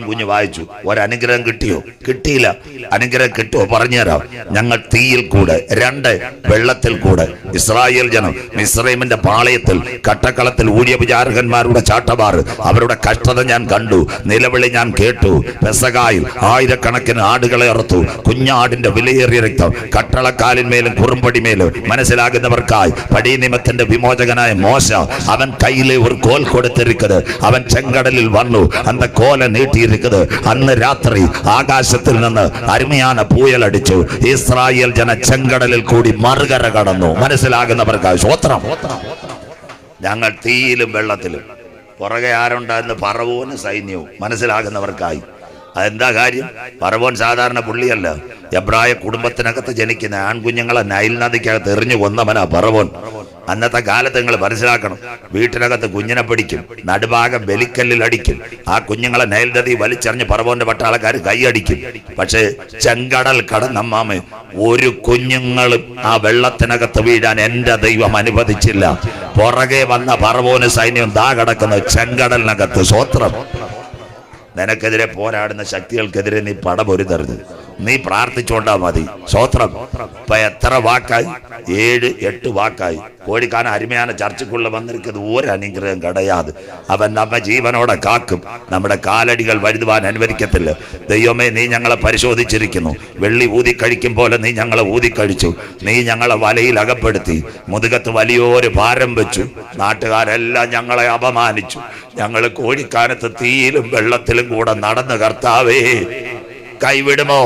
കുഞ്ഞ് വായിച്ചു. ഒരനുഗ്രഹം കിട്ടിയോ? കിട്ടിയില്ല. അനുഗ്രഹം കിട്ടുമോ? പറഞ്ഞുതരാം. ഞങ്ങൾ തീയിൽ കൂടെ, 2 വെള്ളത്തിൽ കൂടെ. ഇസ്രായേൽ ജനം മിസ്രൈമിന്റെ പാളയത്തിൽ കട്ടക്കളത്തിൽ ഊഴിയവിചാരകന്മാരുടെ ചാട്ടവാറ്, അവരുടെ കഷ്ടത ഞാൻ കണ്ടു, നിലവിളി ഞാൻ കേട്ടു. പെസഹായിൽ ആയിരക്കണക്കിന് ആടുകളെ അറുത്തു. കുഞ്ഞാടിന്റെ വിലയേറിയ രക്തം കട്ടളക്കാലിന്മേലും കുറുമ്പടിമേലും. മനസ്സിലാകുന്നവർക്കായി പടീനിമത്തിന്റെ വിമോചകനായ മോശ അവൻ കയ്യിലെ ഒരു കോൽ കൊടുത്തിരിക്കുന്നത്. അവൻ ചെങ്കടലിൽ വന്നു, അന്ത കോല നീട്ടിയിരിക്കുന്നത്. അന്ന് രാത്രി ആകാശത്തിൽ നിന്ന് അരുമயான പൂയലടിച്ചു. ഇസ്രായേൽ ജന ചെങ്കടലിൽ കൂടി മറുകര കടന്നു. മനസ്സിലാകുന്നവർക്കായി സ്വോത്രം. ഞങ്ങൾ തീയിലും വെള്ളത്തിലും. പുറകെ ആരുണ്ടായിരുന്നു? ഫറവോനും സൈന്യവും. മനസ്സിലാകുന്നവർക്കായി. അതെന്താ കാര്യം? ഫറവോൻ സാധാരണ പുള്ളിയല്ല. എബ്രായ കുടുംബത്തിനകത്ത് ജനിക്കുന്ന ആൺകുഞ്ഞുങ്ങളെ നൈൽ നദിക്കകത്ത് എറിഞ്ഞു കൊന്നവനാ ഫറവോൻ. അന്നത്തെ കാലത്ത് നിങ്ങൾ മനസ്സിലാക്കണം, വീട്ടിനകത്ത് കുഞ്ഞിനെ പിടിക്കും, നടുഭാഗം ബലിക്കല്ലിൽ അടിക്കും. ആ കുഞ്ഞുങ്ങളെ നൈൽ നദി വലിച്ചെറിഞ്ഞ് ഫറവോന്റെ പട്ടാളക്കാർ കൈയടിക്കും. പക്ഷേ ചെങ്കടൽ കടന്നമ്മാമ ഒരു കുഞ്ഞുങ്ങളും ആ വെള്ളത്തിനകത്ത് വീഴാൻ എന്റെ ദൈവം അനുവദിച്ചില്ല. പുറകെ വന്ന ഫറവോന് സൈന്യം ദാ കിടക്കുന്ന ചെങ്കടലിനകത്ത്. സ്വോത്രം. നിനക്കെതിരെ പോരാടുന്ന ശക്തികൾക്കെതിരെ നീ പടപൊരുതരുത്. നീ പ്രാർത്ഥിച്ചോണ്ടാ മതി. സ്വോത്രം. ഇപ്പൊ എത്ര വാക്കായി? 7-8 വാക്കായി. കോഴിക്കാന അരുമயான ചർച്ചക്കുള്ള വന്നിരിക്കുന്നത് ഒരു അനുഗ്രഹം കടയാതെ. അവൻ നമ്മെ ജീവനോടെ കാക്കും. നമ്മുടെ കാലടികൾ വരുവാൻ അനുവദിക്കത്തില്ല. ദൈവമേ, നീ ഞങ്ങളെ പരിശോധിച്ചിരിക്കുന്നു. വെള്ളി ഊതിക്കഴിക്കും പോലെ നീ ഞങ്ങളെ ഊതിക്കഴിച്ചു. നീ ഞങ്ങളെ വലയിൽ അകപ്പെടുത്തി. മുതുകത്ത് വലിയൊരു ഭാരം വെച്ചു. നാട്ടുകാരെല്ലാം ഞങ്ങളെ അപമാനിച്ചു. ഞങ്ങൾ കോഴിക്കാനത്ത് തീയിലും വെള്ളത്തിലും കൂടെ നടന്ന് കർത്താവേ കൈവിടുമോ?